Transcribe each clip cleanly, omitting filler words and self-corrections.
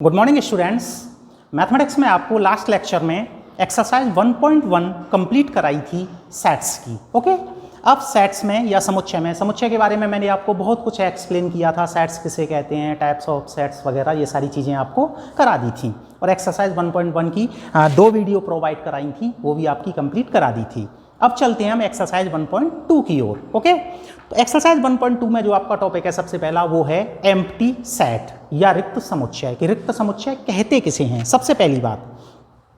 Good morning students. Mathematics में आपको last lecture में एक्सरसाइज 1.1 कंप्लीट कराई थी सेट्स की। ओके, अब सेट्स में या समुच्चय के बारे में मैंने आपको बहुत कुछ एक्सप्लेन किया था। सेट्स किसे कहते हैं, टाइप्स ऑफ सेट्स वगैरह, ये सारी चीज़ें आपको करा दी थी। और एक्सरसाइज 1.1 की 2 वीडियो प्रोवाइड कराई थी, वो भी आपकी कंप्लीट करा दी थी। अब चलते हैं हम एक्सरसाइज 1.2 की ओर। ओके, तो एक्सरसाइज 1.2 में जो आपका टॉपिक है सबसे पहला वो है एम्प्टी सेट या रिक्त समुच्चय। कि रिक्त समुच्चय कहते किसे हैं। सबसे पहली बात,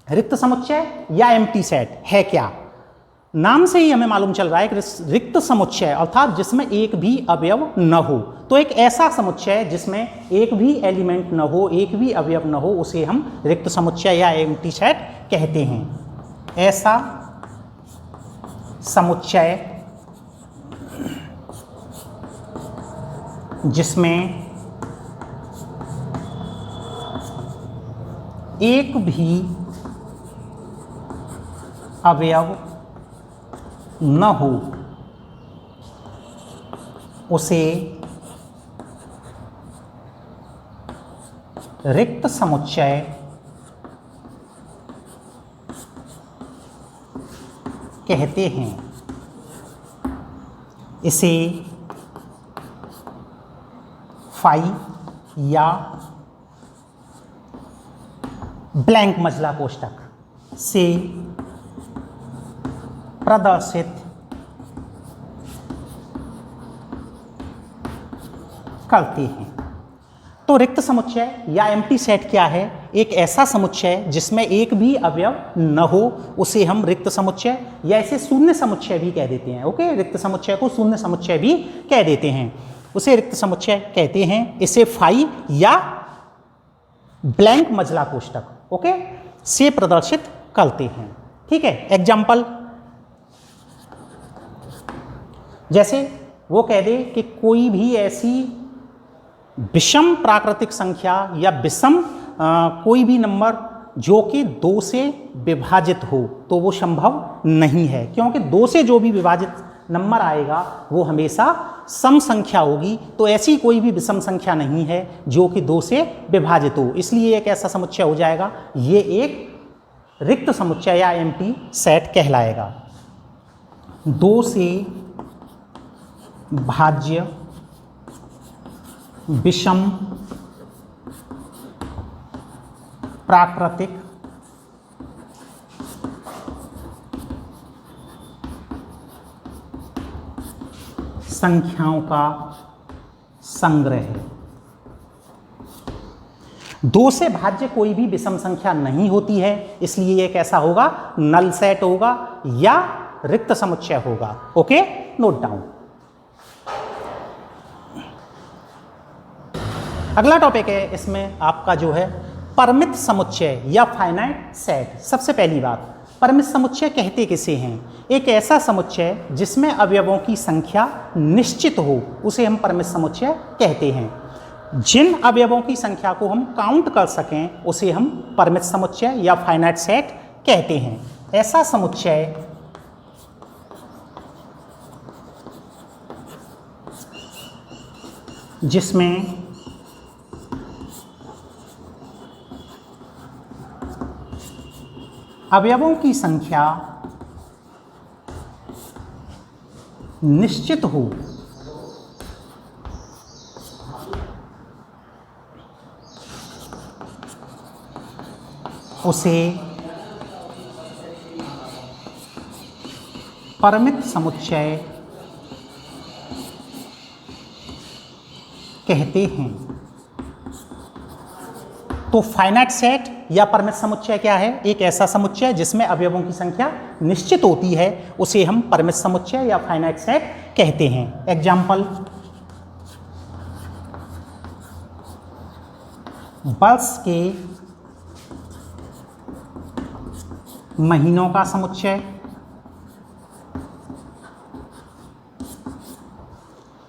रिक्त समुच्चय या एम्प्टी सेट है क्या। नाम से ही हमें मालूम चल रहा है कि रिक्त समुच्चय अर्थात जिसमें एक भी अवयव न हो। तो एक ऐसा समुच्चय जिसमें एक भी एलिमेंट न हो, एक भी अवयव न हो, उसे हम रिक्त समुच्चय या एम्प्टी सेट कहते हैं। ऐसा समुच्चय जिसमें एक भी अवयव न हो, उसे रिक्त समुच्चय कहते हैं। इसे फाई या ब्लैंक मजला कोष्ठक से प्रदर्शित करते हैं। तो रिक्त समुच्चय या एम्प्टी सेट क्या है। एक ऐसा समुच्चय जिसमें एक भी अवयव न हो, उसे हम रिक्त समुच्चय या इसे शून्य समुच्चय भी कह देते हैं। ओके, रिक्त समुच्चय को शून्य समुच्चय भी कह देते हैं, उसे रिक्त समुच्चय कहते हैं। इसे फाई या ब्लैंक मजला कोष्ठक ओके से प्रदर्शित करते हैं। ठीक है, एग्जाम्पल जैसे वो कह दे कि कोई भी ऐसी विषम प्राकृतिक संख्या या विषम कोई भी नंबर जो कि 2 से विभाजित हो, तो वो संभव नहीं है, क्योंकि 2 से जो भी विभाजित नंबर आएगा वो हमेशा सम संख्या होगी। तो ऐसी कोई भी विषम संख्या नहीं है जो कि 2 से विभाजित हो, इसलिए एक ऐसा समुच्चय हो जाएगा। ये एक रिक्त समुच्चय या एम्प्टी सेट कहलाएगा। 2 से भाज्य विषम प्राकृतिक संख्याओं का संग्रह। 2 से भाज्य कोई भी विषम संख्या नहीं होती है, इसलिए एक ऐसा होगा नल सेट होगा या रिक्त समुच्चय होगा। Okay, note down. अगला टॉपिक है इसमें आपका जो है परिमित समुच्चय या फाइनाइट सेट। सबसे पहली बात, परिमित समुच्चय कहते किसे हैं। एक ऐसा समुच्चय जिसमें अवयवों की संख्या निश्चित हो, उसे हम परिमित समुच्चय कहते हैं। जिन अवयवों की संख्या को हम काउंट कर सकें, उसे हम परिमित समुच्चय या फाइनाइट सेट कहते हैं। ऐसा समुच्चय जिसमें अवयवों की संख्या निश्चित हो, उसे परिमित समुच्चय कहते हैं। तो फाइनाइट सेट या परिमित समुच्चय क्या है। एक ऐसा समुच्चय जिसमें अवयवों की संख्या निश्चित होती है, उसे हम परिमित समुच्चय या फाइनाइट सेट कहते हैं। एग्जाम्पल, वर्ष के महीनों का समुच्चय।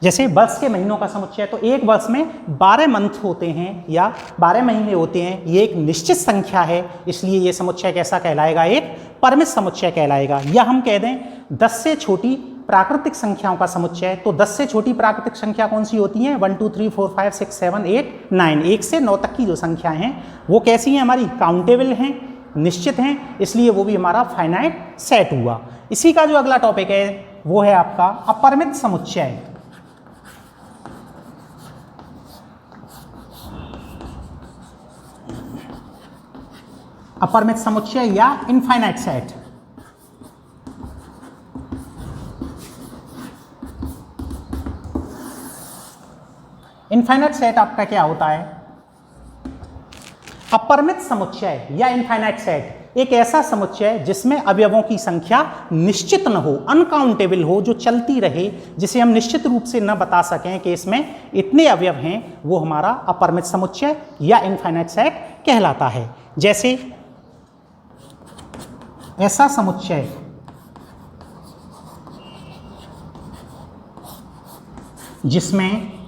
जैसे वर्ष के महीनों का समुच्चय, तो एक वर्ष में 12 मंथ होते हैं या 12 महीने होते हैं। ये एक निश्चित संख्या है, इसलिए ये समुच्चय कैसा कहलाएगा, एक परिमित समुच्चय कहलाएगा। या हम कह दें 10 से छोटी प्राकृतिक संख्याओं का समुच्चय, तो 10 से छोटी प्राकृतिक संख्या कौन सी होती है? 1 2 3 4 5 6 7 8 9, 1 से 9 तक की जो संख्या हैं वो कैसी हैं? हमारी काउंटेबल हैं, निश्चित हैं, इसलिए वो भी हमारा फाइनाइट सेट हुआ। इसी का जो अगला टॉपिक है वो है आपका अपरिमित समुच्चय। अपरिमित समुच्चय या इनफाइनाइट सेट। इनफाइनाइट सेट आपका क्या होता है? अपरिमित समुच्चय या इनफाइनाइट सेट एक ऐसा समुच्चय जिसमें अवयवों की संख्या निश्चित न हो, अनकाउंटेबल हो, जो चलती रहे, जिसे हम निश्चित रूप से न बता सकें कि इसमें इतने अवयव हैं, वो हमारा अपरिमित समुच्चय या इनफाइनाइट सेट कहलाता है। जैसे ऐसा समुच्चय जिसमें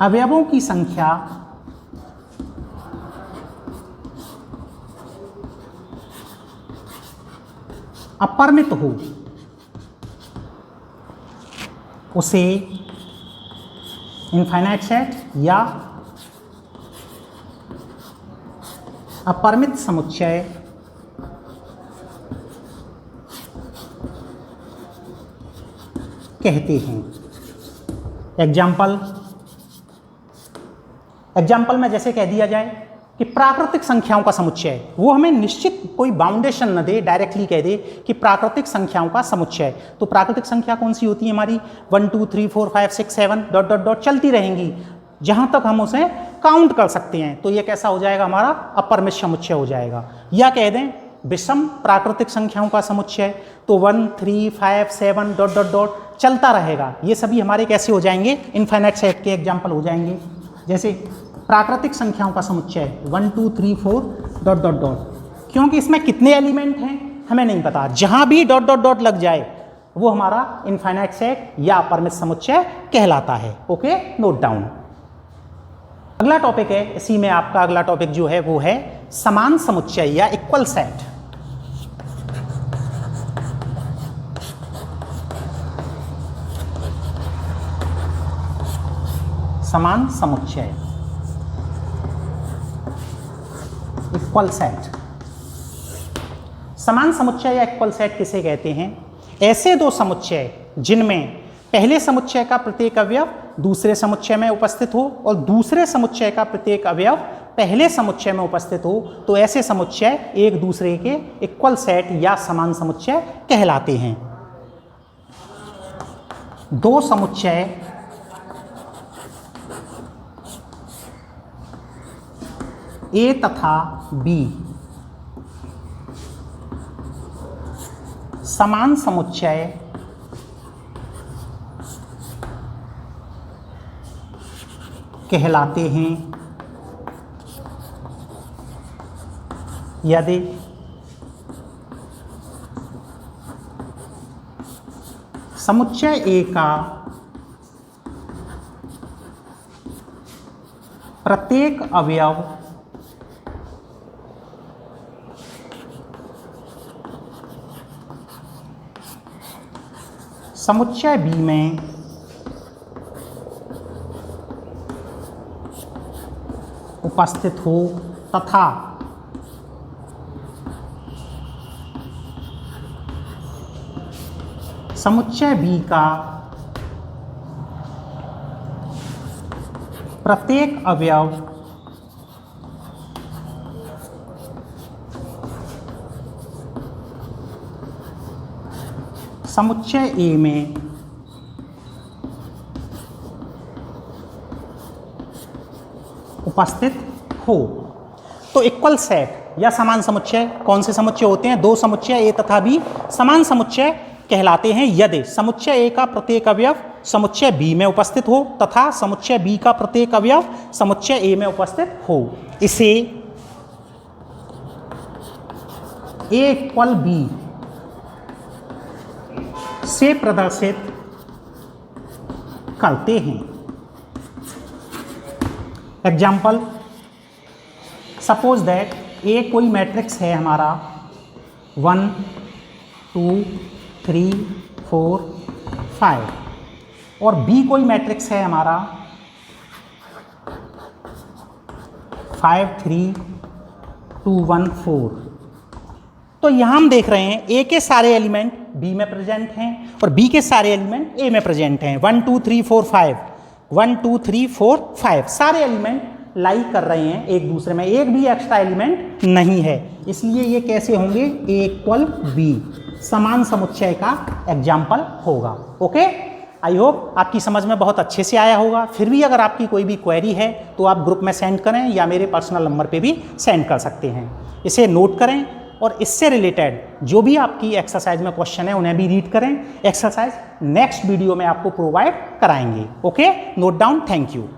अवयवों की संख्या अपरिमित हो, उसे इनफाइनाइट सेट या अपरिमित समुच्चय कहते हैं। एग्जाम्पल में जैसे कह दिया जाए कि प्राकृतिक संख्याओं का समुच्चय, वो हमें निश्चित कोई बाउंडेशन न दे, डायरेक्टली कह दे कि प्राकृतिक संख्याओं का समुच्चय, तो प्राकृतिक संख्या कौन सी होती है हमारी? 1 2 3 4 5 6 7 डॉट डॉट डॉट चलती रहेंगी जहां तक हम उसे काउंट कर सकते हैं, तो ये कैसा हो जाएगा? हमारा अपरिमित समुच्चय हो जाएगा। या कह दें विषम प्राकृतिक संख्याओं का समुच्चय, तो 1 3 5 7 डॉट डॉट डॉट चलता रहेगा, ये सभी हमारे कैसे हो जाएंगे? इनफाइनाइट सेट के एग्जाम्पल हो जाएंगे। जैसे प्राकृतिक संख्याओं का समुच्चय 1 2 3 4 डॉट डॉट डॉट, क्योंकि इसमें कितने एलिमेंट हैं हमें नहीं पता, जहां भी डॉट डॉट डॉट लग जाए वो हमारा इनफाइनाइट सेट या अपरिमित समुच्चय कहलाता है। Okay, note down. अगला टॉपिक है, इसी में आपका अगला टॉपिक जो है वो है समान समुच्चय या इक्वल सेट। समान समुच्चय, इक्वल सेट। समान समुच्चय या इक्वल सेट किसे कहते हैं? ऐसे दो समुच्चय जिनमें पहले समुच्चय का प्रत्येक अवयव दूसरे समुच्चय में उपस्थित हो और दूसरे समुच्चय का प्रत्येक अवयव पहले समुच्चय में उपस्थित हो, तो ऐसे समुच्चय एक दूसरे के इक्वल सेट या समान समुच्चय कहलाते हैं। दो समुच्चय ए तथा बी समान समुच्चय कहलाते हैं यदि समुच्चय ए का प्रत्येक अवयव समुच्चय बी में उपस्थित हो तथा समुच्चय बी का प्रत्येक अवयव समुच्चय ए में उपस्थित हो। तो इक्वल सेट या समान समुच्चय कौन से समुच्चय होते हैं? दो समुच्चय ए तथा बी समान समुच्चय कहलाते हैं यदि समुच्चय ए का प्रत्येक अवयव समुच्चय बी में उपस्थित हो तथा समुच्चय बी का प्रत्येक अवयव समुच्चय ए में उपस्थित हो। इसे ए इक्वल बी से प्रदर्शित करते हैं। एग्जाम्पल, सपोज दैट ए कोई मैट्रिक्स है हमारा 1 2 3 4 5 और बी कोई मैट्रिक्स है हमारा 5 3 2 1 4। तो यहाँ हम देख रहे हैं ए के सारे एलिमेंट बी में प्रेजेंट हैं और बी के सारे एलिमेंट ए में प्रेजेंट हैं। 1 2 3 4 5 1 2 3 4 5 सारे एलिमेंट लाई कर रहे हैं एक दूसरे में, एक भी एक्स्ट्रा एलिमेंट नहीं है, इसलिए ये कैसे होंगे ए इक्वल बी, समान समुच्चय का एग्जाम्पल होगा। ओके, आई होप आपकी समझ में बहुत अच्छे से आया होगा। फिर भी अगर आपकी कोई भी क्वेरी है तो आप ग्रुप में सेंड करें या मेरे पर्सनल नंबर पे भी सेंड कर सकते हैं। इसे नोट करें और इससे रिलेटेड जो भी आपकी एक्सरसाइज में क्वेश्चन है उन्हें भी रीड करें। एक्सरसाइज नेक्स्ट वीडियो में आपको प्रोवाइड कराएंगे। Okay, note down. Thank you.